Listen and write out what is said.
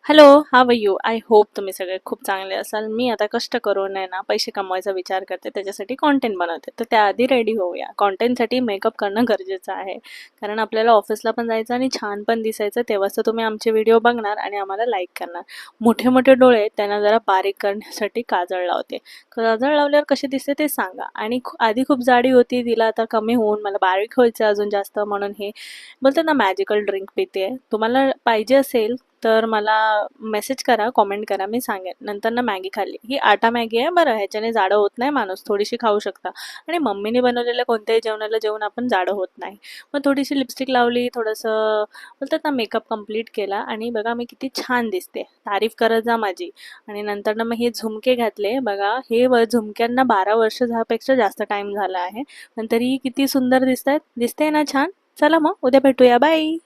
Hello, how are you? I hope तुम्ही सगळे खूप चांगले असाल. मी आता कष्ट करून आहे ना, पैसे कमवायचा विचार करते. त्याच्यासाठी कंटेंट बनवते. तर त्याआधी रेडी होऊया. कंटेंटसाठी मेकअप करणं गरजेचं आहे. कारण आपल्याला ऑफिसला पण जायचं आणि छान पण दिसायचं. तेव्हाच तर तुम्ही आमचे व्हिडिओ बघणार आणि आम्हाला लाईक करणार. मोठे-मोठे डोळे आहेत, त्यांना जरा बारीक करण्यासाठी काजळ लावते. काजळ लावल्यावर कशी दिसते ते सांगा. आणि आधी खूप जाडी होती, तिला आता कमी होऊन मला बारीक व्हायचं अजून जास्त म्हणून हे बोलतात ना मॅजिकल ड्रिंक पिते. तुम्हाला पाहिजे असेल तर मला मेसेज करा, कॉमेंट करा, मी सांगेन. नंतर ना मॅगी खाल्ली. ही आटा मॅगी आहे बरं, ह्याच्याने जाडं होत नाही माणूस, थोडीशी खाऊ शकता. आणि मम्मीने बनवलेल्या कोणत्याही जेवणाला जेवून आपण जाडं होत नाही. मग थोडीशी लिपस्टिक लावली, थोडंसं बोलतात ना मेकअप कंप्लीट केला आणि बघा मी किती छान दिसते. तारीफ करत जा माझी. आणि नंतर ना मग हे झुमके घातले. बघा हे झुमक्यांना 12 वर्ष पेक्षा जास्त टाईम झाला आहे. पण तरीही किती सुंदर दिसतायत. दिसते ना छान? चला मग उद्या भेटूया. बाय.